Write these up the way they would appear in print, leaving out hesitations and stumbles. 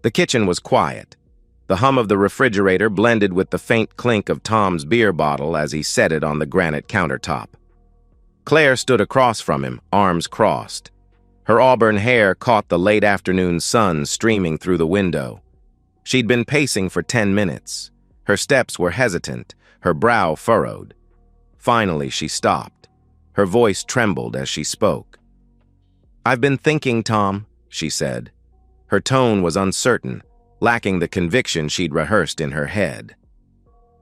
The kitchen was quiet. The hum of the refrigerator blended with the faint clink of Tom's beer bottle as he set it on the granite countertop. Claire stood across from him, arms crossed. Her auburn hair caught the late afternoon sun streaming through the window. She'd been pacing for 10 minutes. Her steps were hesitant, her brow furrowed. Finally, she stopped. Her voice trembled as she spoke. "I've been thinking, Tom," she said. Her tone was uncertain, lacking the conviction she'd rehearsed in her head.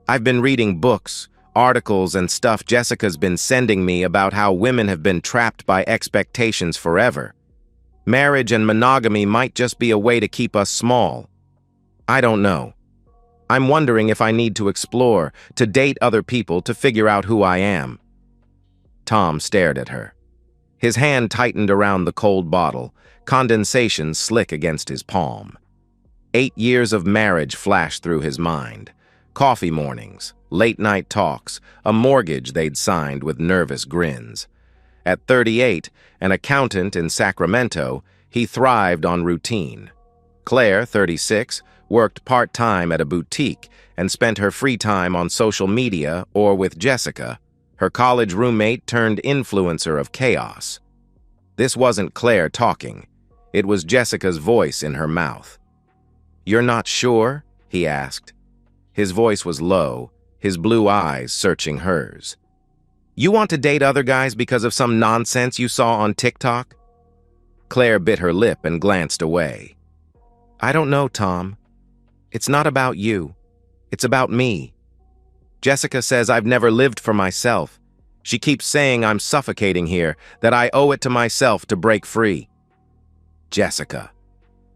"I've been reading books, articles, and stuff Jessica's been sending me about how women have been trapped by expectations forever. Marriage and monogamy might just be a way to keep us small. I don't know. I'm wondering if I need to explore, to date other people to figure out who I am." Tom stared at her. His hand tightened around the cold bottle, condensation slick against his palm. 8 years of marriage flashed through his mind. Coffee mornings, late-night talks, a mortgage they'd signed with nervous grins. At 38, an accountant in Sacramento, he thrived on routine. Claire, 36, worked part-time at a boutique and spent her free time on social media or with Jessica, her college roommate turned influencer of chaos. This wasn't Claire talking. It was Jessica's voice in her mouth. "You're not sure?" he asked. His voice was low, his blue eyes searching hers. "You want to date other guys because of some nonsense you saw on TikTok?" Claire bit her lip and glanced away. "I don't know, Tom. It's not about you. It's about me. Jessica says I've never lived for myself. She keeps saying I'm suffocating here, that I owe it to myself to break free." "Jessica,"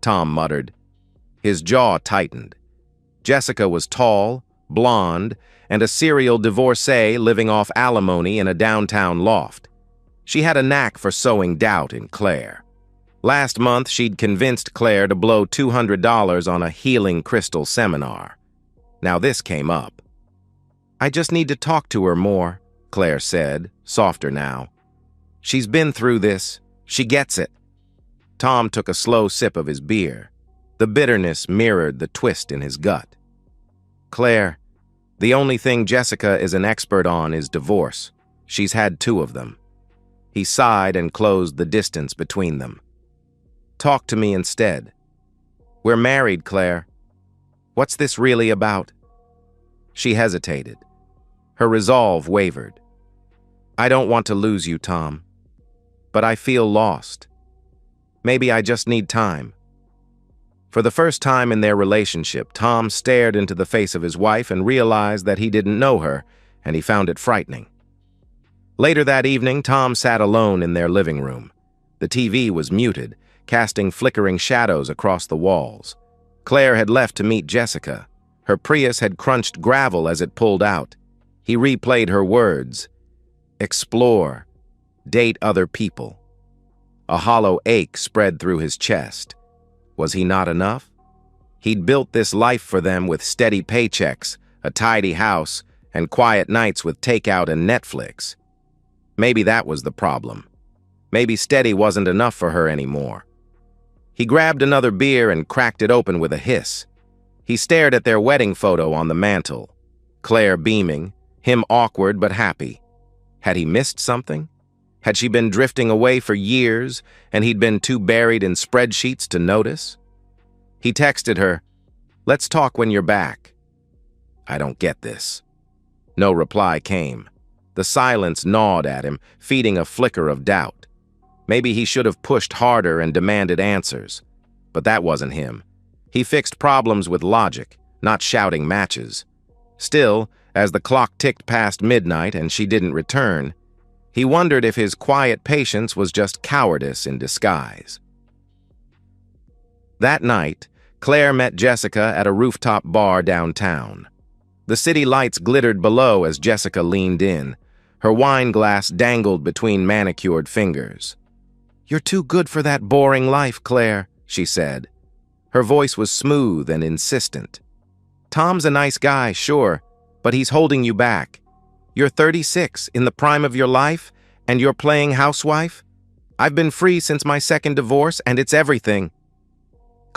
Tom muttered. His jaw tightened. Jessica was tall, blonde, and a serial divorcee living off alimony in a downtown loft. She had a knack for sowing doubt in Claire. Last month, she'd convinced Claire to blow $200 on a healing crystal seminar. Now this came up. "I just need to talk to her more," Claire said, softer now. "She's been through this. She gets it." Tom took a slow sip of his beer. The bitterness mirrored the twist in his gut. "Claire, the only thing Jessica is an expert on is divorce. She's had 2 of them." He sighed and closed the distance between them. "Talk to me instead. We're married, Claire. What's this really about?" She hesitated. Her resolve wavered. "I don't want to lose you, Tom. But I feel lost. Maybe I just need time." For the first time in their relationship, Tom stared into the face of his wife and realized that he didn't know her, and he found it frightening. Later that evening, Tom sat alone in their living room. The TV was muted, casting flickering shadows across the walls. Claire had left to meet Jessica. Her Prius had crunched gravel as it pulled out. He replayed her words. Explore. Date other people. A hollow ache spread through his chest. Was he not enough? He'd built this life for them with steady paychecks, a tidy house, and quiet nights with takeout and Netflix. Maybe that was the problem. Maybe steady wasn't enough for her anymore. He grabbed another beer and cracked it open with a hiss. He stared at their wedding photo on the mantel. Claire beaming, him awkward but happy. Had he missed something? Had she been drifting away for years, and he'd been too buried in spreadsheets to notice? He texted her, "Let's talk when you're back." "I don't get this." No reply came. The silence gnawed at him, feeding a flicker of doubt. Maybe he should have pushed harder and demanded answers. But that wasn't him. He fixed problems with logic, not shouting matches. Still, as the clock ticked past midnight and she didn't return, he wondered if his quiet patience was just cowardice in disguise. That night, Claire met Jessica at a rooftop bar downtown. The city lights glittered below as Jessica leaned in. Her wine glass dangled between manicured fingers. "You're too good for that boring life, Claire," she said. Her voice was smooth and insistent. "Tom's a nice guy, sure, but he's holding you back. You're 36, in the prime of your life, and you're playing housewife? I've been free since my second divorce, and it's everything."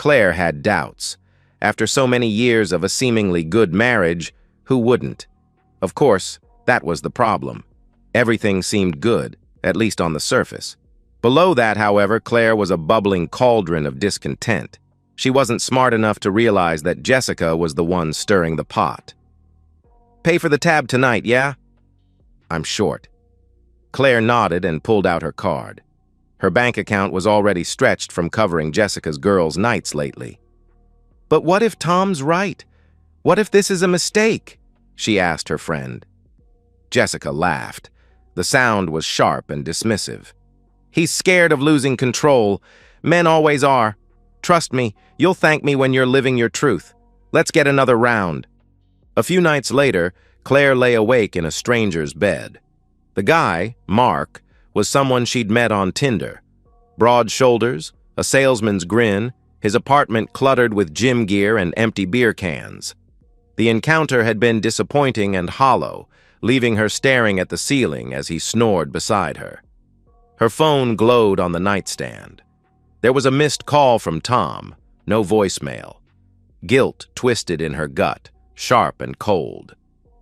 Claire had doubts. After so many years of a seemingly good marriage, who wouldn't? Of course, that was the problem. Everything seemed good, at least on the surface. Below that, however, Claire was a bubbling cauldron of discontent. She wasn't smart enough to realize that Jessica was the one stirring the pot. "Pay for the tab tonight, yeah?" "I'm short." Claire nodded and pulled out her card. Her bank account was already stretched from covering Jessica's girls' nights lately. "But what if Tom's right? What if this is a mistake?" she asked her friend. Jessica laughed. The sound was sharp and dismissive. "He's scared of losing control. Men always are. Trust me, you'll thank me when you're living your truth. Let's get another round." A few nights later, Claire lay awake in a stranger's bed. The guy, Mark, was someone she'd met on Tinder. Broad shoulders, a salesman's grin, his apartment cluttered with gym gear and empty beer cans. The encounter had been disappointing and hollow, leaving her staring at the ceiling as he snored beside her. Her phone glowed on the nightstand. There was a missed call from Tom, no voicemail. Guilt twisted in her gut, sharp and cold.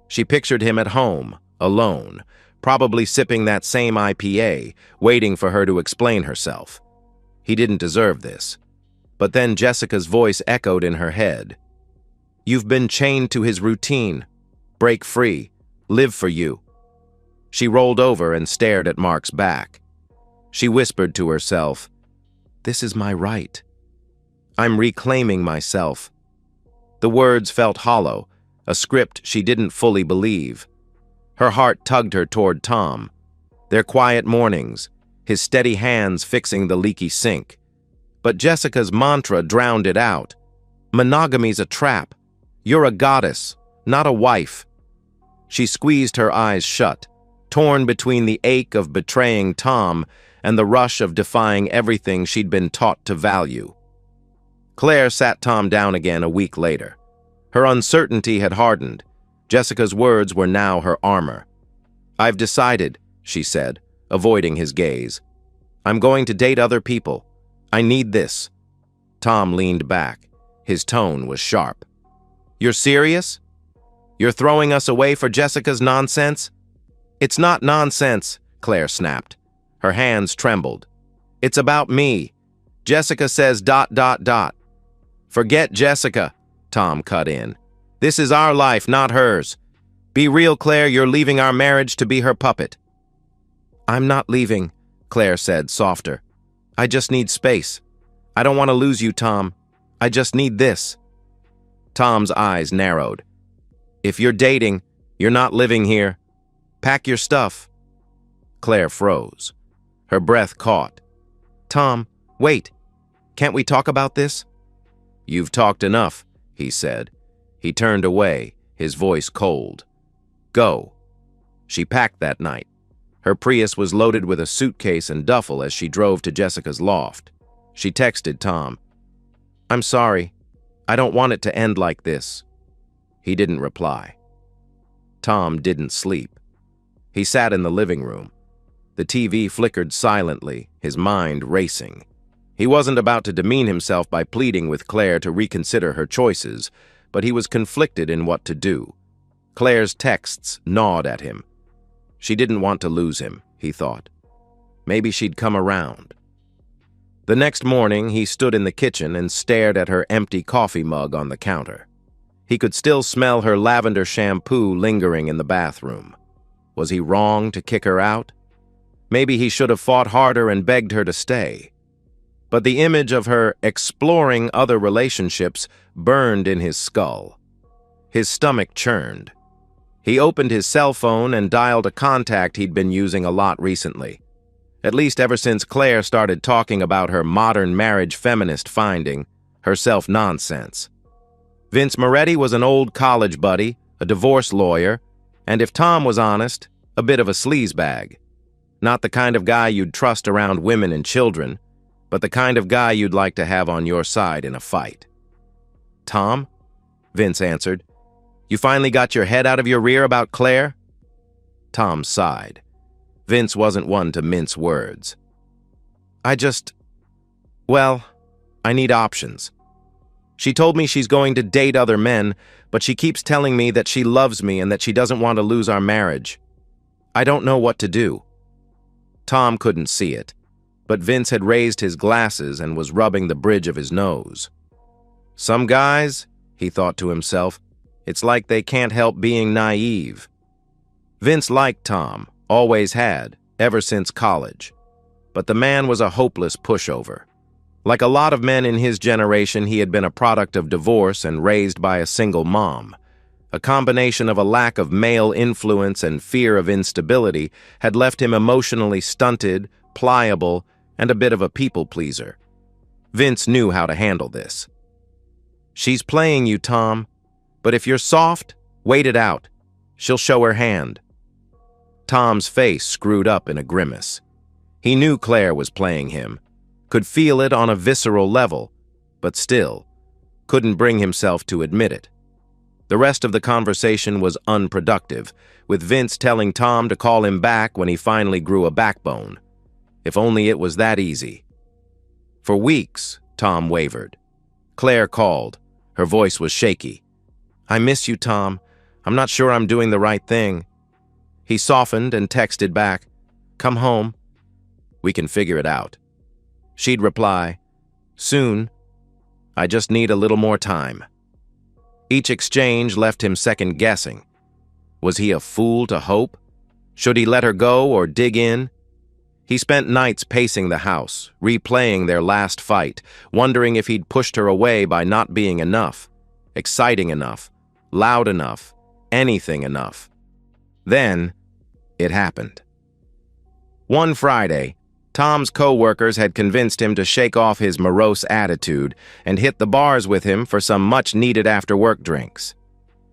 She pictured him at home, alone, probably sipping that same IPA, waiting for her to explain herself. He didn't deserve this. But then Jessica's voice echoed in her head. "You've been chained to his routine. Break free. Live for you." She rolled over and stared at Mark's back. She whispered to herself, "This is my right. I'm reclaiming myself." The words felt hollow, a script she didn't fully believe. Her heart tugged her toward Tom. Their quiet mornings, his steady hands fixing the leaky sink. But Jessica's mantra drowned it out. "Monogamy's a trap. You're a goddess, not a wife." She squeezed her eyes shut, torn between the ache of betraying Tom and the rush of defying everything she'd been taught to value. Claire sat Tom down again a week later. Her uncertainty had hardened. Jessica's words were now her armor. "I've decided," she said, avoiding his gaze. "I'm going to date other people. I need this." Tom leaned back. His tone was sharp. "You're serious? You're throwing us away for Jessica's nonsense?" "It's not nonsense," Claire snapped. Her hands trembled. "It's about me. Jessica says ... "Forget Jessica," Tom cut in. "This is our life, not hers. Be real, Claire, you're leaving our marriage to be her puppet." "I'm not leaving," Claire said, softer. "I just need space. I don't want to lose you, Tom. I just need this." Tom's eyes narrowed. "If you're dating, you're not living here. Pack your stuff." Claire froze. Her breath caught. "Tom, wait. Can't we talk about this?" "You've talked enough," he said. He turned away, his voice cold. "Go." She packed that night. Her Prius was loaded with a suitcase and duffel as she drove to Jessica's loft. She texted Tom, "I'm sorry. I don't want it to end like this." He didn't reply. Tom didn't sleep. He sat in the living room. The TV flickered silently, his mind racing. He wasn't about to demean himself by pleading with Claire to reconsider her choices, but he was conflicted in what to do. Claire's texts gnawed at him. She didn't want to lose him, he thought. Maybe she'd come around. The next morning, he stood in the kitchen and stared at her empty coffee mug on the counter. He could still smell her lavender shampoo lingering in the bathroom. Was he wrong to kick her out? Maybe he should have fought harder and begged her to stay. But the image of her exploring other relationships burned in his skull. His stomach churned. He opened his cell phone and dialed a contact he'd been using a lot recently. At least ever since Claire started talking about her modern marriage feminist finding, her self-nonsense. Vince Moretti was an old college buddy, a divorce lawyer, and if Tom was honest, a bit of a sleazebag. Not the kind of guy you'd trust around women and children, but the kind of guy you'd like to have on your side in a fight. "Tom?" Vince answered. "You finally got your head out of your rear about Claire?" Tom sighed. Vince wasn't one to mince words. I need options." She told me she's going to date other men, but she keeps telling me that she loves me and that she doesn't want to lose our marriage. I don't know what to do." Tom couldn't see it, but Vince had raised his glasses and was rubbing the bridge of his nose. "Some guys," he thought to himself, "it's like they can't help being naive." Vince liked Tom, always had, ever since college. But the man was a hopeless pushover. Like a lot of men in his generation, he had been a product of divorce and raised by a single mom. A combination of a lack of male influence and fear of instability had left him emotionally stunted, pliable, and a bit of a people-pleaser. Vince knew how to handle this. "She's playing you, Tom, but if you're soft, wait it out. She'll show her hand." Tom's face screwed up in a grimace. He knew Claire was playing him, could feel it on a visceral level, but still, couldn't bring himself to admit it. The rest of the conversation was unproductive, with Vince telling Tom to call him back when he finally grew a backbone. If only it was that easy. For weeks, Tom wavered. Claire called. Her voice was shaky. "I miss you, Tom. I'm not sure I'm doing the right thing." He softened and texted back, "Come home. We can figure it out." She'd reply, "Soon. I just need a little more time." Each exchange left him second-guessing. Was he a fool to hope? Should he let her go or dig in? He spent nights pacing the house, replaying their last fight, wondering if he'd pushed her away by not being enough, exciting enough, loud enough, anything enough. Then, it happened. One Friday, Tom's co-workers had convinced him to shake off his morose attitude and hit the bars with him for some much-needed after-work drinks.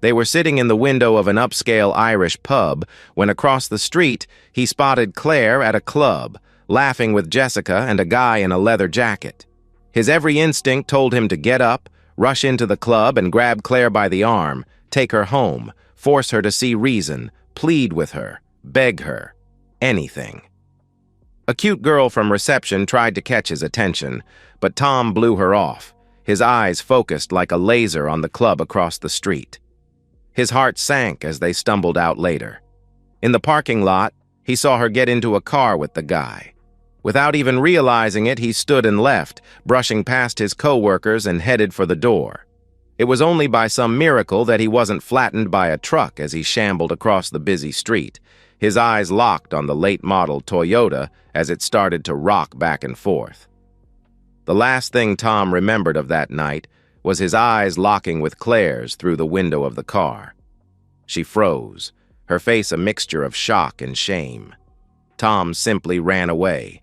They were sitting in the window of an upscale Irish pub when across the street he spotted Claire at a club, laughing with Jessica and a guy in a leather jacket. His every instinct told him to get up, rush into the club and grab Claire by the arm, take her home, force her to see reason, plead with her, beg her, anything. A cute girl from reception tried to catch his attention, but Tom blew her off, his eyes focused like a laser on the club across the street. His heart sank as they stumbled out later. In the parking lot, he saw her get into a car with the guy. Without even realizing it, he stood and left, brushing past his co-workers and headed for the door. It was only by some miracle that he wasn't flattened by a truck as he shambled across the busy street, his eyes locked on the late-model Toyota as it started to rock back and forth. The last thing Tom remembered of that night was his eyes locking with Claire's through the window of the car. She froze, her face a mixture of shock and shame. Tom simply ran away.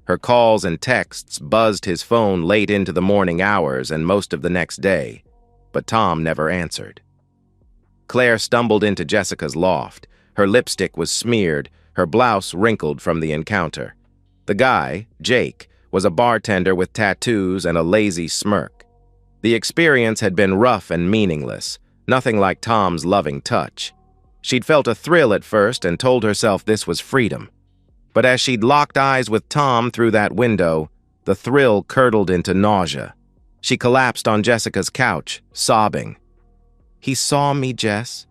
Her calls and texts buzzed his phone late into the morning hours and most of the next day, but Tom never answered. Claire stumbled into Jessica's loft. Her lipstick was smeared, her blouse wrinkled from the encounter. The guy, Jake, was a bartender with tattoos and a lazy smirk. The experience had been rough and meaningless, nothing like Tom's loving touch. She'd felt a thrill at first and told herself this was freedom. But as she'd locked eyes with Tom through that window, the thrill curdled into nausea. She collapsed on Jessica's couch, sobbing. "He saw me, Jess.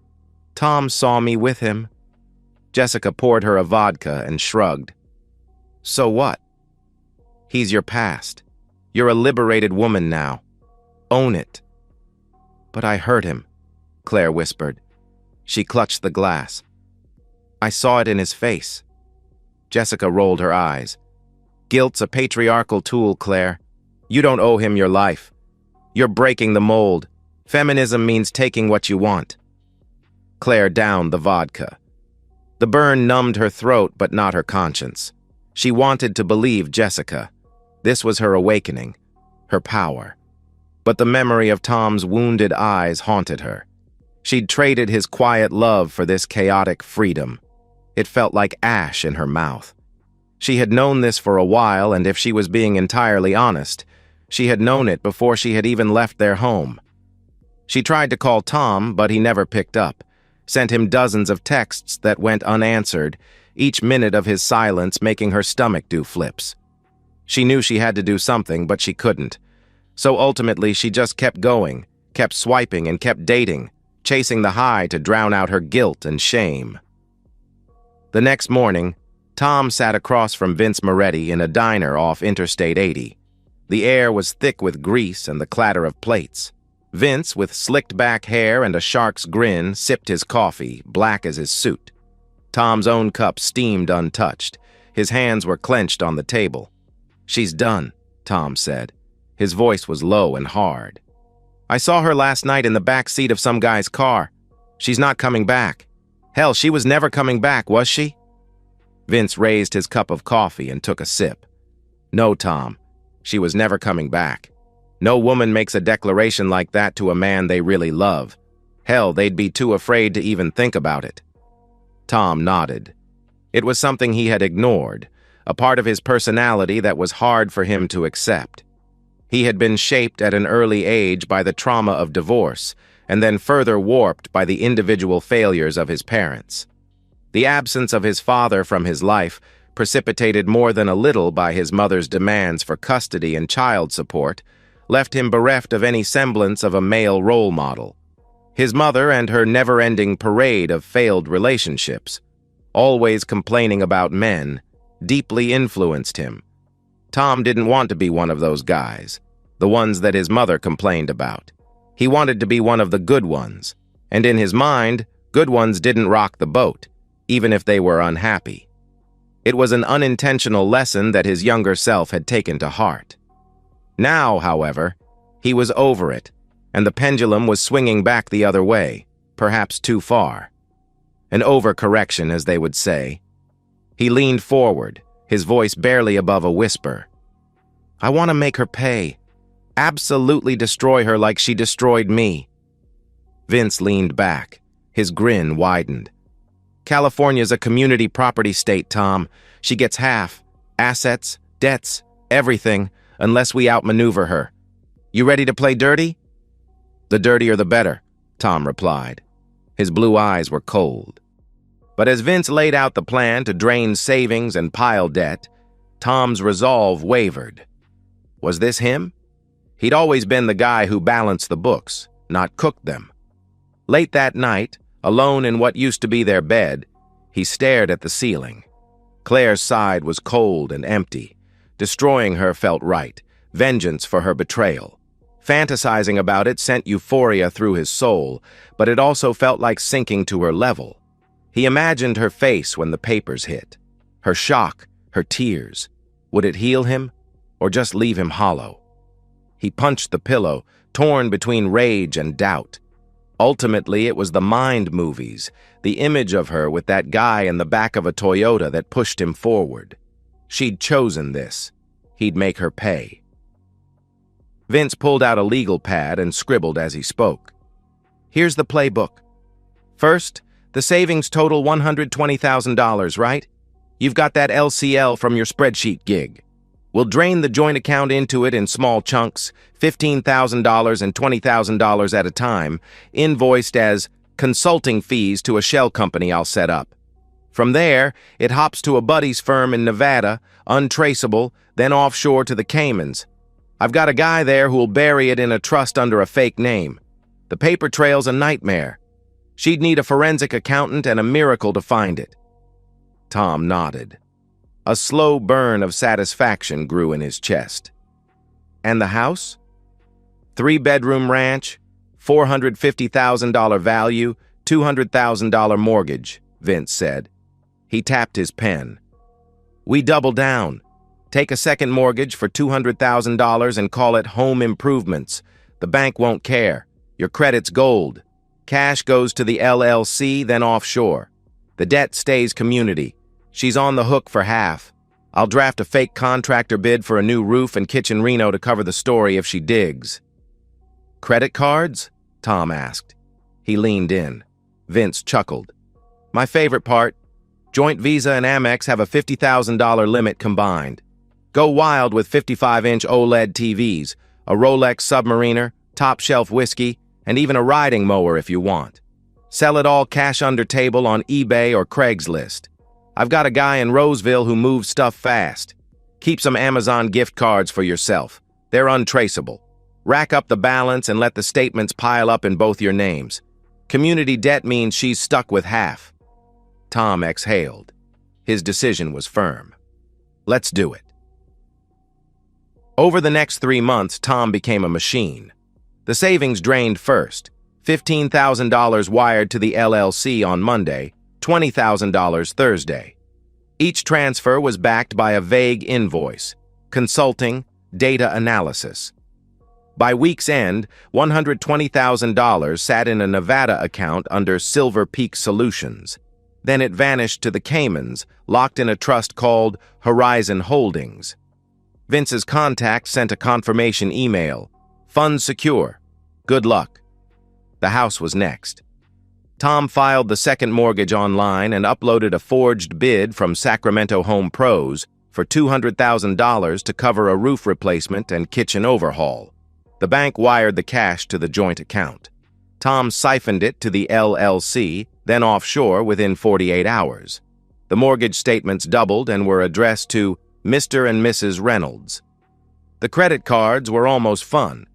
Tom saw me with him." Jessica poured her a vodka and shrugged. "So what? He's your past. You're a liberated woman now. Own it." "But I hurt him," Claire whispered. She clutched the glass. "I saw it in his face." Jessica rolled her eyes. "Guilt's a patriarchal tool, Claire. You don't owe him your life. You're breaking the mold. Feminism means taking what you want." Claire downed the vodka. The burn numbed her throat, but not her conscience. She wanted to believe Jessica. This was her awakening, her power. But the memory of Tom's wounded eyes haunted her. She'd traded his quiet love for this chaotic freedom. It felt like ash in her mouth. She had known this for a while, and if she was being entirely honest, she had known it before she had even left their home. She tried to call Tom, but he never picked up, sent him dozens of texts that went unanswered, each minute of his silence making her stomach do flips. She knew she had to do something, but she couldn't. So ultimately, she just kept going, kept swiping and kept dating, chasing the high to drown out her guilt and shame. The next morning, Tom sat across from Vince Moretti in a diner off Interstate 80. The air was thick with grease and the clatter of plates. Vince, with slicked back hair and a shark's grin, sipped his coffee, black as his suit. Tom's own cup steamed untouched. His hands were clenched on the table. "She's done," Tom said. His voice was low and hard. "I saw her last night in the back seat of some guy's car. She's not coming back. Hell, she was never coming back, was she?" Vince raised his cup of coffee and took a sip. "No, Tom. She was never coming back. No woman makes a declaration like that to a man they really love. Hell, they'd be too afraid to even think about it." Tom nodded. It was something he had ignored, a part of his personality that was hard for him to accept. He had been shaped at an early age by the trauma of divorce, and then further warped by the individual failures of his parents. The absence of his father from his life, precipitated more than a little by his mother's demands for custody and child support, left him bereft of any semblance of a male role model. His mother and her never-ending parade of failed relationships, always complaining about men, deeply influenced him. Tom didn't want to be one of those guys, the ones that his mother complained about. He wanted to be one of the good ones, and in his mind, good ones didn't rock the boat, even if they were unhappy. It was an unintentional lesson that his younger self had taken to heart. Now, however, he was over it, and the pendulum was swinging back the other way, perhaps too far. An overcorrection, as they would say. He leaned forward, his voice barely above a whisper. "I want to make her pay. Absolutely destroy her like she destroyed me." Vince leaned back. His grin widened. "California's a community property state, Tom. She gets half. Assets, debts, everything, unless we outmaneuver her. You ready to play dirty?" "The dirtier the better," Tom replied. His blue eyes were cold. But as Vince laid out the plan to drain savings and pile debt, Tom's resolve wavered. Was this him? He'd always been the guy who balanced the books, not cooked them. Late that night, alone in what used to be their bed, he stared at the ceiling. Claire's side was cold and empty. Destroying her felt right, vengeance for her betrayal. Fantasizing about it sent euphoria through his soul, but it also felt like sinking to her level. He imagined her face when the papers hit. Her shock, her tears. Would it heal him, or just leave him hollow? He punched the pillow, torn between rage and doubt. Ultimately, it was the mind movies, the image of her with that guy in the back of a Toyota that pushed him forward. She'd chosen this. He'd make her pay. Vince pulled out a legal pad and scribbled as he spoke. "Here's the playbook. First, the savings total $120,000, right? You've got that LCL from your spreadsheet gig. We'll drain the joint account into it in small chunks, $15,000 and $20,000 at a time, invoiced as consulting fees to a shell company I'll set up. From there, it hops to a buddy's firm in Nevada, untraceable, then offshore to the Caymans. I've got a guy there who'll bury it in a trust under a fake name. The paper trail's a nightmare. She'd need a forensic accountant and a miracle to find it." Tom nodded. A slow burn of satisfaction grew in his chest. "And the house?" "3-bedroom ranch, $450,000 value, $200,000 mortgage," Vince said. He tapped his pen. "We double down. Take a second mortgage for $200,000 and call it home improvements. The bank won't care. Your credit's gold. Cash goes to the LLC, then offshore. The debt stays community. She's on the hook for half. I'll draft a fake contractor bid for a new roof and kitchen reno to cover the story if she digs." "Credit cards?" Tom asked. He leaned in. Vince chuckled. "My favorite part. Joint Visa and Amex have a $50,000 limit combined. Go wild with 55-inch OLED TVs, a Rolex Submariner, top-shelf whiskey, and even a riding mower if you want. Sell it all cash under table on eBay or Craigslist. I've got a guy in Roseville who moves stuff fast. Keep some Amazon gift cards for yourself. They're untraceable. Rack up the balance and let the statements pile up in both your names. Community debt means she's stuck with half." Tom exhaled. His decision was firm. Let's do it. Over the next 3 months, Tom became a machine. The savings drained first. $15,000 wired to the LLC on Monday, $20,000 Thursday. Each transfer was backed by a vague invoice, consulting, data analysis. By week's end, $120,000 sat in a Nevada account under Silver Peak Solutions. Then it vanished to the Caymans, locked in a trust called Horizon Holdings. Vince's contact sent a confirmation email. "Funds secure. Good luck." The house was next. Tom filed the second mortgage online and uploaded a forged bid from Sacramento Home Pros for $200,000 to cover a roof replacement and kitchen overhaul. The bank wired the cash to the joint account. Tom siphoned it to the LLC, then offshore within 48 hours. The mortgage statements doubled and were addressed to Mr. and Mrs. Reynolds. The credit cards were almost fun.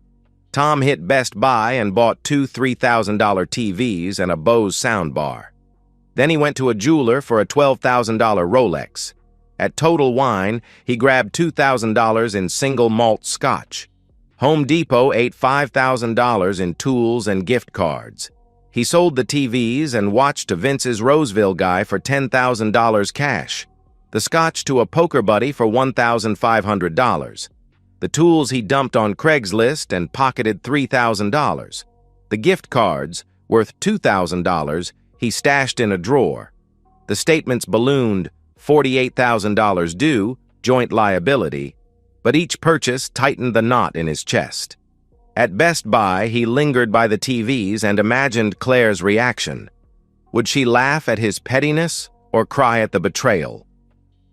Tom hit Best Buy and bought 2 $3,000 TVs and a Bose soundbar. Then he went to a jeweler for a $12,000 Rolex. At Total Wine, he grabbed $2,000 in single malt scotch. Home Depot ate $5,000 in tools and gift cards. He sold the TVs and watched to Vince's Roseville guy for $10,000 cash. The scotch to a poker buddy for $1,500. The tools he dumped on Craigslist and pocketed $3,000. The gift cards, worth $2,000, he stashed in a drawer. The statements ballooned, $48,000 due, joint liability, but each purchase tightened the knot in his chest. At Best Buy, he lingered by the TVs and imagined Claire's reaction. Would she laugh at his pettiness or cry at the betrayal?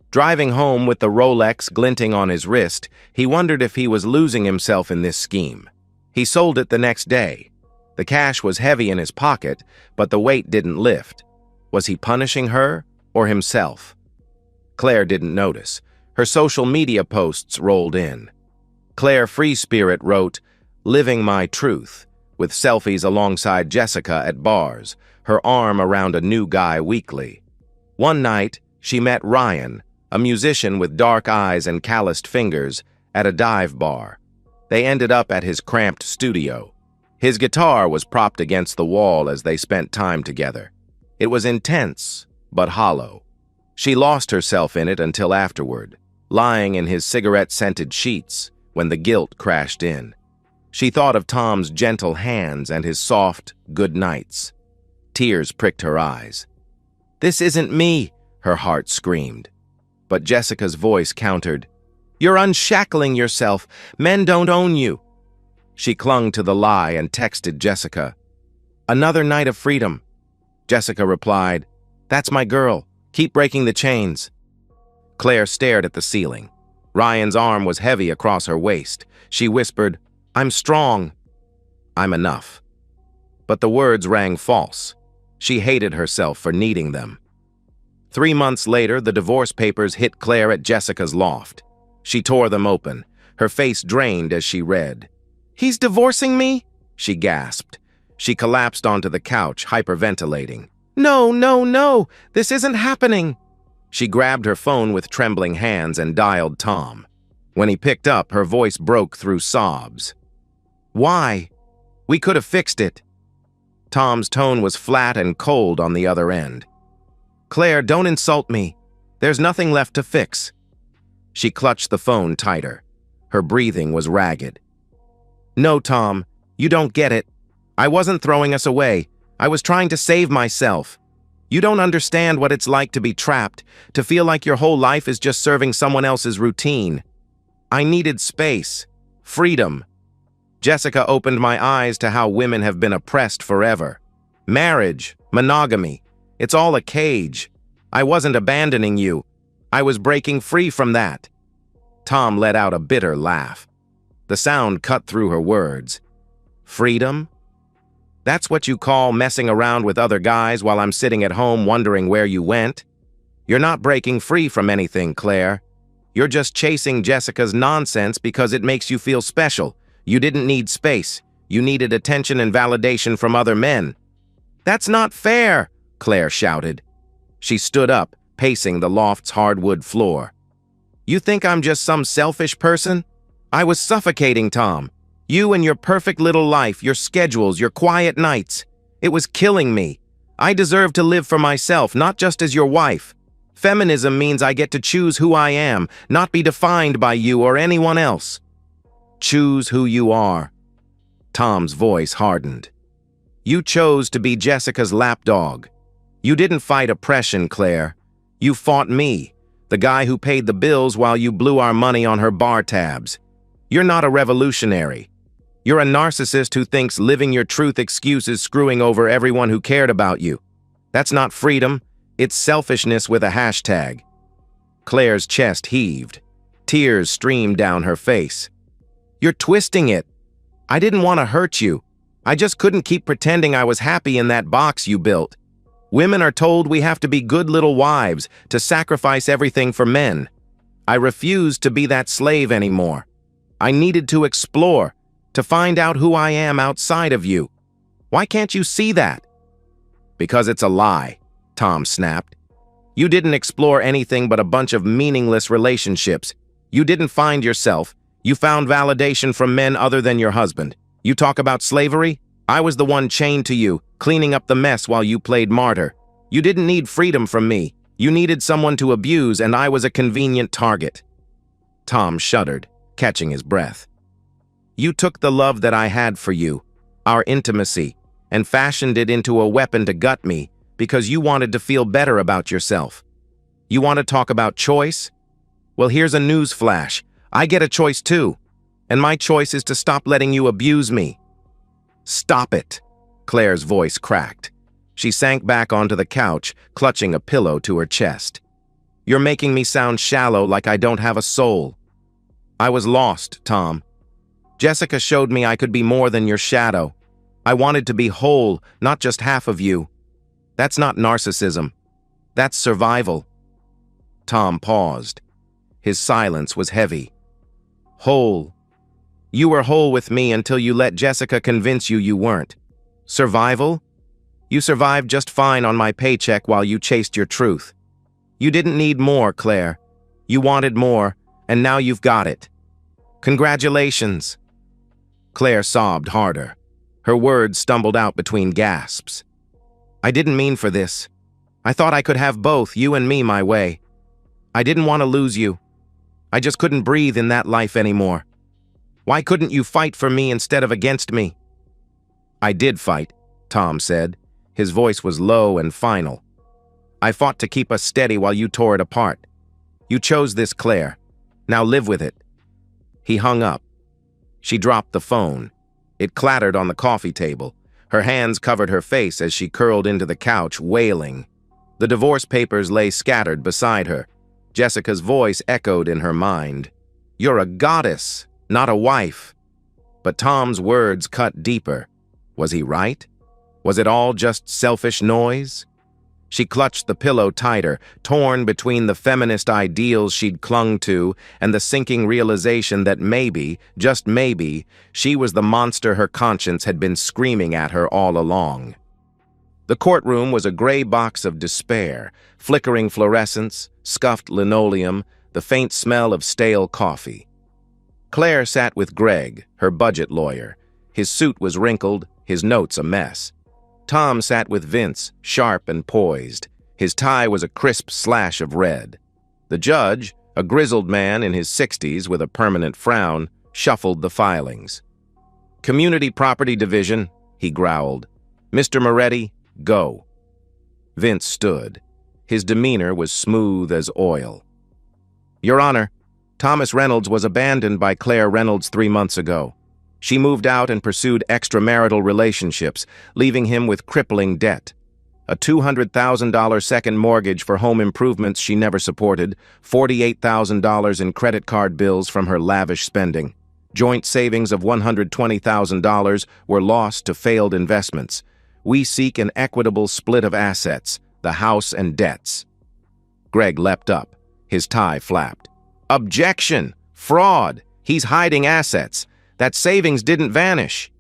Driving home with the Rolex glinting on his wrist, he wondered if he was losing himself in this scheme. He sold it the next day. The cash was heavy in his pocket, but the weight didn't lift. Was he punishing her or himself? Claire didn't notice. Her social media posts rolled in. Claire Freespirit wrote, "Living my truth," with selfies alongside Jessica at bars, her arm around a new guy weekly. One night, she met Ryan, a musician with dark eyes and calloused fingers, at a dive bar. They ended up at his cramped studio. His guitar was propped against the wall as they spent time together. It was intense, but hollow. She lost herself in it until afterward, lying in his cigarette-scented sheets when the guilt crashed in. She thought of Tom's gentle hands and his soft good nights. Tears pricked her eyes. "This isn't me," her heart screamed. But Jessica's voice countered, "You're unshackling yourself. Men don't own you." She clung to the lie and texted Jessica, "Another night of freedom." Jessica replied, "That's my girl. Keep breaking the chains." Claire stared at the ceiling. Ryan's arm was heavy across her waist. She whispered, "I'm strong. I'm enough." But the words rang false. She hated herself for needing them. 3 months later, the divorce papers hit Claire at Jessica's loft. She tore them open, her face drained as she read. "He's divorcing me?" she gasped. She collapsed onto the couch, hyperventilating. "No, no, no! This isn't happening!" She grabbed her phone with trembling hands and dialed Tom. When he picked up, her voice broke through sobs. "Why? We could have fixed it." Tom's tone was flat and cold on the other end. "Claire, don't insult me. There's nothing left to fix." She clutched the phone tighter. Her breathing was ragged. "No, Tom, you don't get it. I wasn't throwing us away. I was trying to save myself. You don't understand what it's like to be trapped, to feel like your whole life is just serving someone else's routine. I needed space, freedom." Jessica opened my eyes to how women have been oppressed forever. Marriage, monogamy, it's all a cage. I wasn't abandoning you. I was breaking free from that. Tom let out a bitter laugh. The sound cut through her words. "Freedom? That's what you call messing around with other guys while I'm sitting at home wondering where you went? You're not breaking free from anything, Claire. You're just chasing Jessica's nonsense because it makes you feel special, You didn't need space. You needed attention and validation from other men. That's not fair, Claire shouted. She stood up, pacing the loft's hardwood floor. You think I'm just some selfish person? I was suffocating, Tom. You and your perfect little life, your schedules, your quiet nights. It was killing me. I deserve to live for myself, not just as your wife. Feminism means I get to choose who I am, not be defined by you or anyone else. Choose who you are. Tom's voice hardened. You chose to be Jessica's lapdog. You didn't fight oppression, Claire. You fought me, the guy who paid the bills while you blew our money on her bar tabs. You're not a revolutionary. You're a narcissist who thinks living your truth excuses screwing over everyone who cared about you. That's not freedom. It's selfishness with a hashtag. Claire's chest heaved. Tears streamed down her face. You're twisting it. I didn't want to hurt you. I just couldn't keep pretending I was happy in that box you built. Women are told we have to be good little wives, to sacrifice everything for men. I refused to be that slave anymore. I needed to explore, to find out who I am outside of you. Why can't you see that? Because it's a lie, Tom snapped. You didn't explore anything but a bunch of meaningless relationships. You didn't find yourself. You found validation from men other than your husband. You talk about slavery? I was the one chained to you, cleaning up the mess while you played martyr. You didn't need freedom from me. You needed someone to abuse, and I was a convenient target. Tom shuddered, catching his breath. You took the love that I had for you, our intimacy, and fashioned it into a weapon to gut me because you wanted to feel better about yourself. You want to talk about choice? Well, here's a news flash. I get a choice too, and my choice is to stop letting you abuse me. Stop it, Claire's voice cracked. She sank back onto the couch, clutching a pillow to her chest. You're making me sound shallow, like I don't have a soul. I was lost, Tom. Jessica showed me I could be more than your shadow. I wanted to be whole, not just half of you. That's not narcissism. That's survival. Tom paused. His silence was heavy. Whole. You were whole with me until you let Jessica convince you you weren't. Survival? You survived just fine on my paycheck while you chased your truth. You didn't need more, Claire. You wanted more, and now you've got it. Congratulations. Claire sobbed harder. Her words stumbled out between gasps. I didn't mean for this. I thought I could have both, you and me, my way. I didn't want to lose you. I just couldn't breathe in that life anymore. Why couldn't you fight for me instead of against me? I did fight, Tom said. His voice was low and final. I fought to keep us steady while you tore it apart. You chose this, Claire. Now live with it. He hung up. She dropped the phone. It clattered on the coffee table. Her hands covered her face as she curled into the couch, wailing. The divorce papers lay scattered beside her. Jessica's voice echoed in her mind. You're a goddess, not a wife. But Tom's words cut deeper. Was he right? Was it all just selfish noise? She clutched the pillow tighter, torn between the feminist ideals she'd clung to and the sinking realization that maybe, just maybe, she was the monster her conscience had been screaming at her all along. The courtroom was a gray box of despair, flickering fluorescents, scuffed linoleum, the faint smell of stale coffee. Claire sat with Greg, her budget lawyer. His suit was wrinkled, his notes a mess. Tom sat with Vince, sharp and poised. His tie was a crisp slash of red. The judge, a grizzled man in his 60s with a permanent frown, shuffled the filings. Community Property Division, he growled. Mr. Moretti, go. Vince stood. His demeanor was smooth as oil. Your Honor, Thomas Reynolds was abandoned by Claire Reynolds 3 months ago. She moved out and pursued extramarital relationships, leaving him with crippling debt. A $200,000 second mortgage for home improvements she never supported, $48,000 in credit card bills from her lavish spending. Joint savings of $120,000 were lost to failed investments. We seek an equitable split of assets, the house and debts. Greg leapt up. His tie flapped. Objection! Fraud! He's hiding assets. That savings didn't vanish."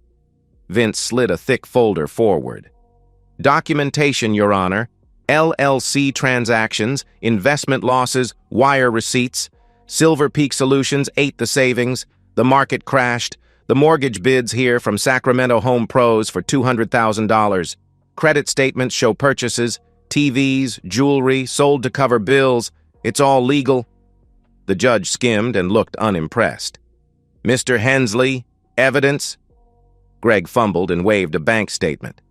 Vince slid a thick folder forward. "Documentation, Your Honor. LLC transactions, investment losses, wire receipts. Silver Peak Solutions ate the savings. The market crashed. The mortgage bids here from Sacramento Home Pros for $200,000. Credit statements show purchases, TVs, jewelry, sold to cover bills. It's all legal." The judge skimmed and looked unimpressed. "Mr. Hensley, evidence?" Greg fumbled and waved a bank statement.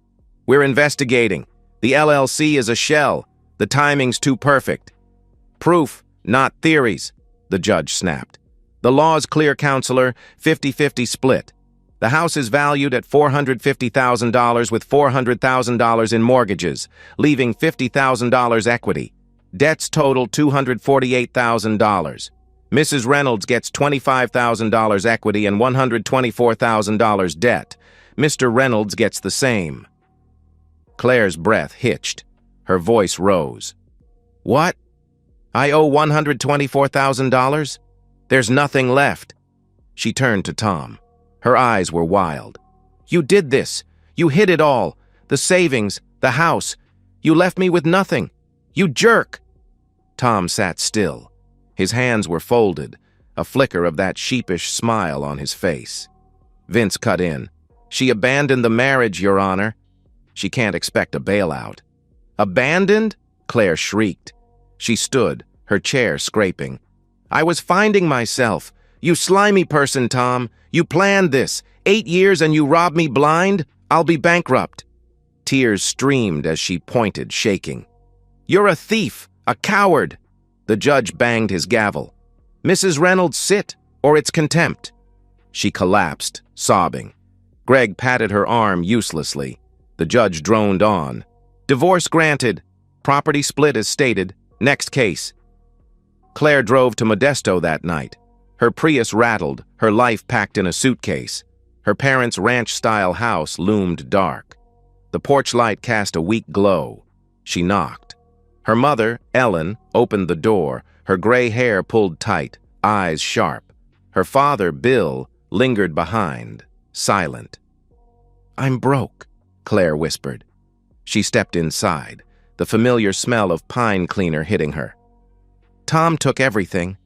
"We're investigating. The LLC is a shell. The timing's too perfect." "Proof, not theories," the judge snapped. "The law's clear, counselor, 50-50 split. The house is valued at $450,000 with $400,000 in mortgages, leaving $50,000 equity. Debts total $248,000. Mrs. Reynolds gets $25,000 equity and $124,000 debt. Mr. Reynolds gets the same." Claire's breath hitched. Her voice rose. "What? I owe $124,000? There's nothing left." She turned to Tom. Her eyes were wild. "You did this. You hid it all. The savings, the house. You left me with nothing. You jerk!" Tom sat still. His hands were folded, a flicker of that sheepish smile on his face. Vince cut in. "She abandoned the marriage, Your Honor. She can't expect a bailout." "Abandoned?" Claire shrieked. She stood, her chair scraping. "I was finding myself. You slimy person, Tom. You planned this. 8 years and you robbed me blind? I'll be bankrupt." Tears streamed as she pointed, shaking. "You're a thief, a coward." The judge banged his gavel. "Mrs. Reynolds, sit, or it's contempt." She collapsed, sobbing. Greg patted her arm uselessly. The judge droned on. "Divorce granted. Property split as stated. Next case." Claire drove to Modesto that night. Her Prius rattled, her life packed in a suitcase. Her parents' ranch-style house loomed dark. The porch light cast a weak glow. She knocked. Her mother, Ellen, opened the door, her gray hair pulled tight, eyes sharp. Her father, Bill, lingered behind, silent. "I'm broke," Claire whispered. She stepped inside, the familiar smell of pine cleaner hitting her. "Tom took everything.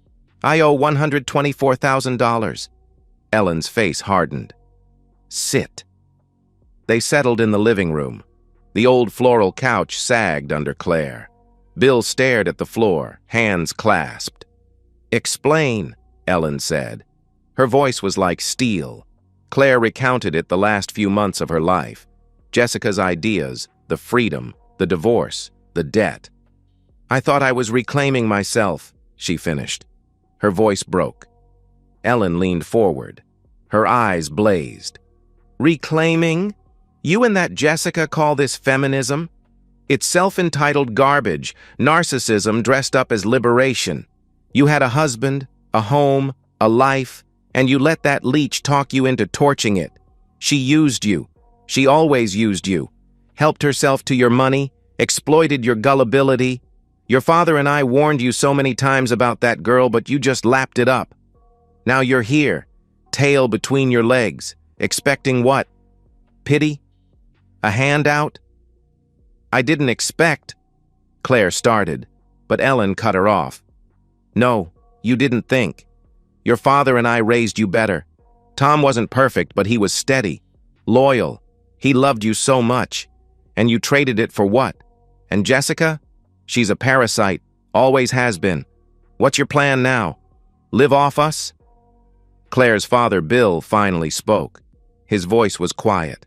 I owe $124,000. Ellen's face hardened. "Sit." They settled in the living room. The old floral couch sagged under Claire. Bill stared at the floor, hands clasped. "Explain," Ellen said. Her voice was like steel. Claire recounted it the last few months of her life. Jessica's ideas, the freedom, the divorce, the debt. "I thought I was reclaiming myself," she finished. Her voice broke. Ellen leaned forward. Her eyes blazed. "Reclaiming? You and that Jessica call this feminism? It's self-entitled garbage, narcissism dressed up as liberation. You had a husband, a home, a life, and you let that leech talk you into torching it. She used you. She always used you. Helped herself to your money, exploited your gullibility. Your father and I warned you so many times about that girl, but you just lapped it up. Now you're here, tail between your legs, expecting what? Pity? A handout?" "I didn't expect," Claire started, but Ellen cut her off. "No, you didn't think. Your father and I raised you better. Tom wasn't perfect, but he was steady, loyal. He loved you so much. And you traded it for what? And Jessica? She's a parasite, always has been. What's your plan now? Live off us?" Claire's father, Bill, finally spoke. His voice was quiet.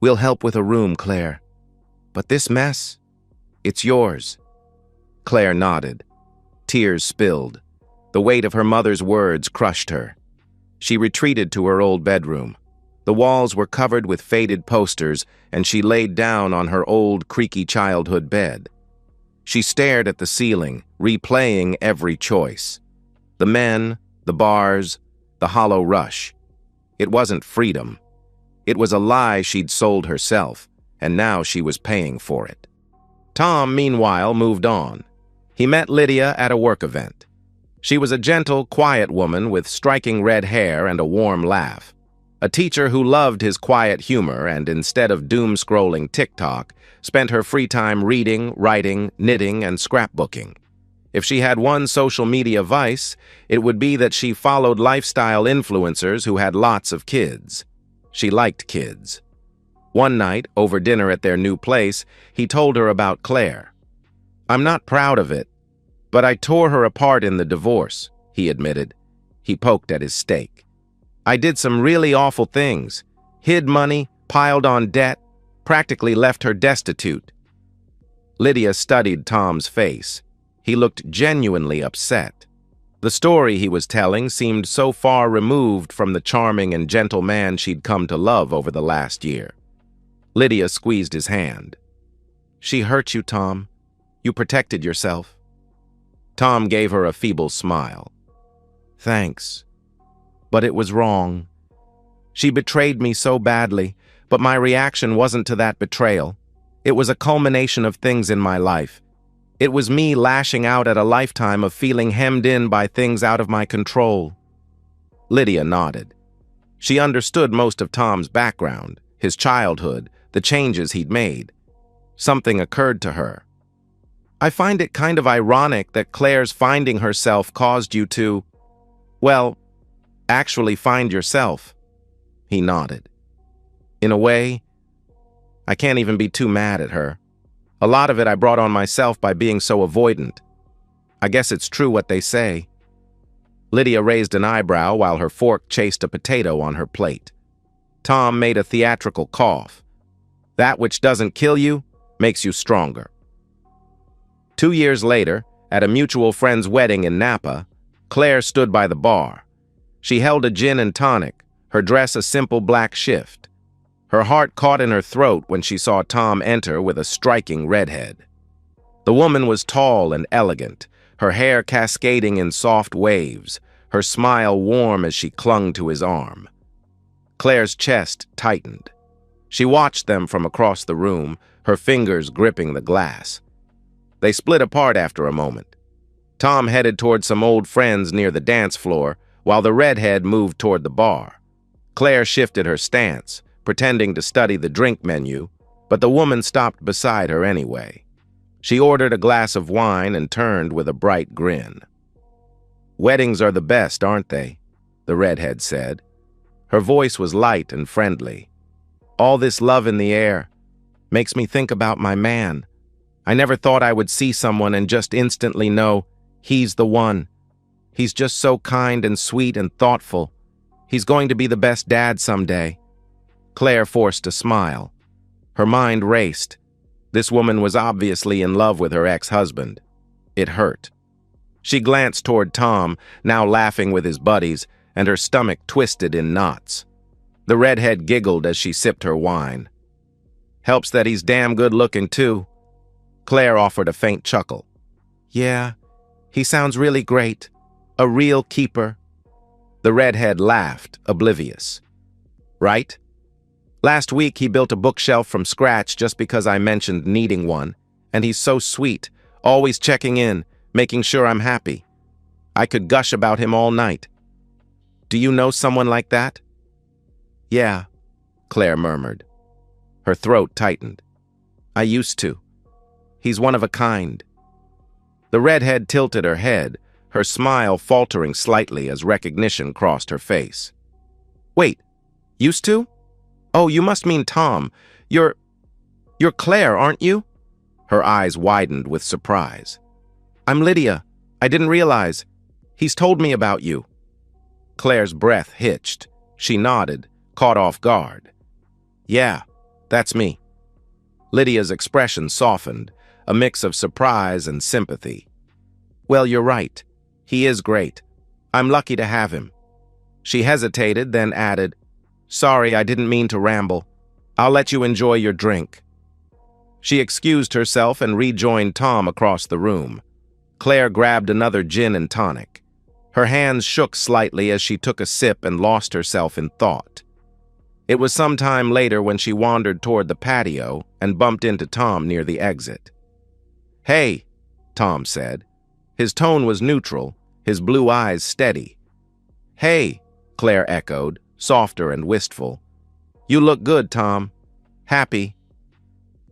"We'll help with a room, Claire. But this mess, it's yours." Claire nodded. Tears spilled. The weight of her mother's words crushed her. She retreated to her old bedroom. The walls were covered with faded posters, and she laid down on her old, creaky childhood bed. She stared at the ceiling, replaying every choice. The men, the bars, the hollow rush. It wasn't freedom. It was a lie she'd sold herself, and now she was paying for it. Tom, meanwhile, moved on. He met Lydia at a work event. She was a gentle, quiet woman with striking red hair and a warm laugh. A teacher who loved his quiet humor and, instead of doom-scrolling TikTok, spent her free time reading, writing, knitting, and scrapbooking. If she had one social media vice, it would be that she followed lifestyle influencers who had lots of kids. She liked kids. One night, over dinner at their new place, he told her about Claire. "I'm not proud of it, but I tore her apart in the divorce," he admitted. He poked at his steak. "I did some really awful things. Hid money, piled on debt, practically left her destitute." Lydia studied Tom's face. He looked genuinely upset. The story he was telling seemed so far removed from the charming and gentle man she'd come to love over the last year. Lydia squeezed his hand. "She hurt you, Tom. You protected yourself." Tom gave her a feeble smile. "Thanks. But it was wrong. She betrayed me so badly, but my reaction wasn't to that betrayal. It was a culmination of things in my life. It was me lashing out at a lifetime of feeling hemmed in by things out of my control." Lydia nodded. She understood most of Tom's background, his childhood, the changes he'd made. Something occurred to her. "I find it kind of ironic that Claire's finding herself caused you to, well, actually find yourself." He nodded. "In a way, I can't even be too mad at her. A lot of it I brought on myself by being so avoidant. I guess it's true what they say." Lydia raised an eyebrow while her fork chased a potato on her plate. Tom made a theatrical cough. "That which doesn't kill you makes you stronger." 2 years later, at a mutual friend's wedding in Napa, Claire stood by the bar. She held a gin and tonic, her dress a simple black shift. Her heart caught in her throat when she saw Tom enter with a striking redhead. The woman was tall and elegant, her hair cascading in soft waves, her smile warm as she clung to his arm. Claire's chest tightened. She watched them from across the room, her fingers gripping the glass. They split apart after a moment. Tom headed toward some old friends near the dance floor, while the redhead moved toward the bar. Claire shifted her stance, pretending to study the drink menu, but the woman stopped beside her anyway. She ordered a glass of wine and turned with a bright grin. "Weddings are the best, aren't they?" the redhead said. Her voice was light and friendly. "All this love in the air makes me think about my man. I never thought I would see someone and just instantly know he's the one. He's just so kind and sweet and thoughtful. He's going to be the best dad someday." Claire forced a smile. Her mind raced. This woman was obviously in love with her ex-husband. It hurt. She glanced toward Tom, now laughing with his buddies, and her stomach twisted in knots. The redhead giggled as she sipped her wine. "Helps that he's damn good-looking, too." Claire offered a faint chuckle. "Yeah, he sounds really great. A real keeper." The redhead laughed, oblivious. "Right? Last week he built a bookshelf from scratch just because I mentioned needing one, and he's so sweet, always checking in, making sure I'm happy. I could gush about him all night. Do you know someone like that?" "Yeah," Claire murmured. Her throat tightened. "I used to. He's one of a kind." The redhead tilted her head, her smile faltering slightly as recognition crossed her face. "Wait, used to? Oh, you must mean Tom. You're Claire, aren't you?" Her eyes widened with surprise. "I'm Lydia. I didn't realize. He's told me about you." Claire's breath hitched. She nodded, caught off guard. "Yeah, that's me." Lydia's expression softened, a mix of surprise and sympathy. "Well, you're right. He is great. I'm lucky to have him." She hesitated, then added, "Sorry, I didn't mean to ramble. I'll let you enjoy your drink." She excused herself and rejoined Tom across the room. Claire grabbed another gin and tonic. Her hands shook slightly as she took a sip and lost herself in thought. It was some time later when she wandered toward the patio and bumped into Tom near the exit. "Hey," Tom said. His tone was neutral, his blue eyes steady. "Hey," Claire echoed, softer and wistful. "You look good, Tom. Happy?"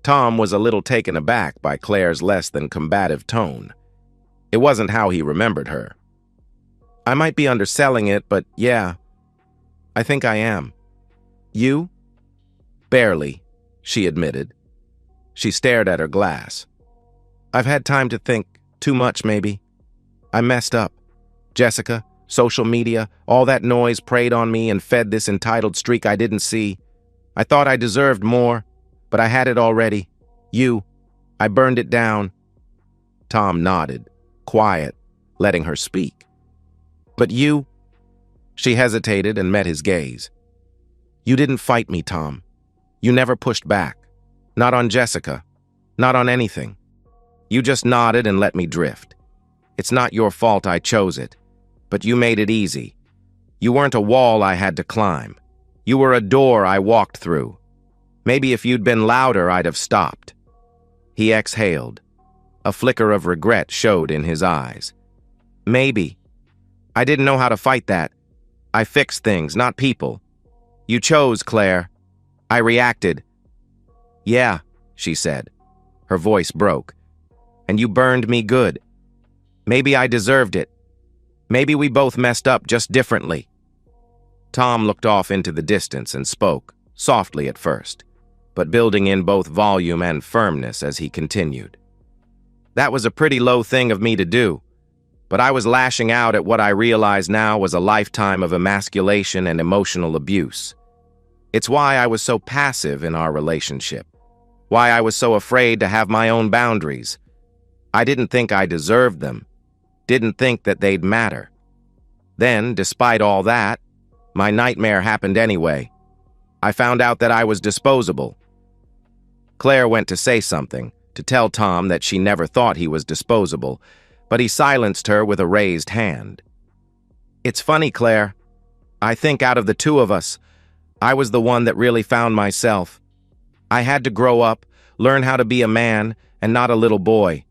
Tom was a little taken aback by Claire's less than combative tone. It wasn't how he remembered her. "I might be underselling it, but yeah, I think I am. You?" "Barely," she admitted. She stared at her glass. "I've had time to think, too much maybe. I messed up. Jessica, social media, all that noise preyed on me and fed this entitled streak I didn't see. I thought I deserved more, but I had it already. I burned it down." Tom nodded, quiet, letting her speak. "But you?" She hesitated and met his gaze. "You didn't fight me, Tom. You never pushed back. Not on Jessica. Not on anything. You just nodded and let me drift. It's not your fault I chose it, but you made it easy. You weren't a wall I had to climb. You were a door I walked through. Maybe if you'd been louder, I'd have stopped." He exhaled. A flicker of regret showed in his eyes. "Maybe. I didn't know how to fight that. I fixed things, not people. You chose, Claire. I reacted." "Yeah," she said. Her voice broke. "And you burned me good. Maybe I deserved it. Maybe we both messed up just differently." Tom looked off into the distance and spoke, softly at first, but building in both volume and firmness as he continued. "That was a pretty low thing of me to do, but I was lashing out at what I realize now was a lifetime of emasculation and emotional abuse. It's why I was so passive in our relationship, why I was so afraid to have my own boundaries. I didn't think I deserved them, didn't think that they'd matter. Then, despite all that, my nightmare happened anyway. I found out that I was disposable." Claire went to say something, to tell Tom that she never thought he was disposable, but he silenced her with a raised hand. "It's funny, Claire. I think out of the two of us, I was the one that really found myself. I had to grow up, learn how to be a man and not a little boy.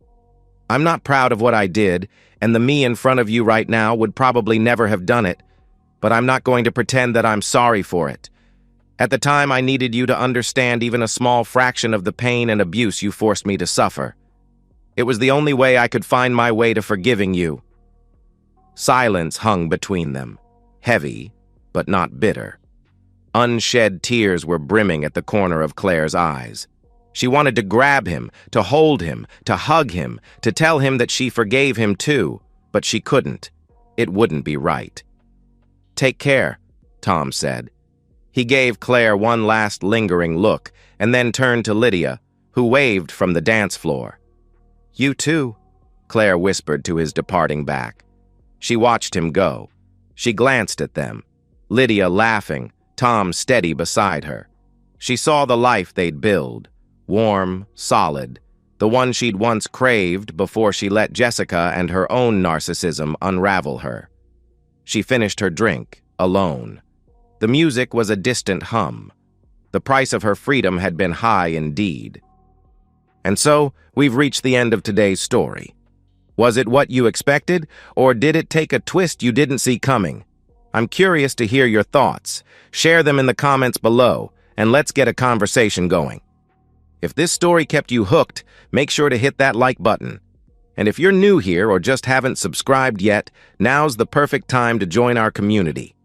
I'm not proud of what I did, and the me in front of you right now would probably never have done it, but I'm not going to pretend that I'm sorry for it. At the time, I needed you to understand even a small fraction of the pain and abuse you forced me to suffer. It was the only way I could find my way to forgiving you." Silence hung between them, heavy, but not bitter. Unshed tears were brimming at the corner of Claire's eyes. She wanted to grab him, to hold him, to hug him, to tell him that she forgave him too, but she couldn't. It wouldn't be right. "Take care," Tom said. He gave Claire one last lingering look and then turned to Lydia, who waved from the dance floor. "You too," Claire whispered to his departing back. She watched him go. She glanced at them, Lydia laughing, Tom steady beside her. She saw the life they'd build, warm, solid, the one she'd once craved before she let Jessica and her own narcissism unravel her. She finished her drink, alone. The music was a distant hum. The price of her freedom had been high indeed. And so, we've reached the end of today's story. Was it what you expected, or did it take a twist you didn't see coming? I'm curious to hear your thoughts. Share them in the comments below, and let's get a conversation going. If this story kept you hooked, make sure to hit that like button. And if you're new here or just haven't subscribed yet, now's the perfect time to join our community.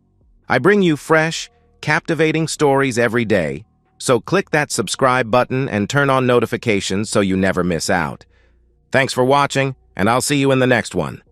I bring you fresh, captivating stories every day, so click that subscribe button and turn on notifications so you never miss out. Thanks for watching, and I'll see you in the next one.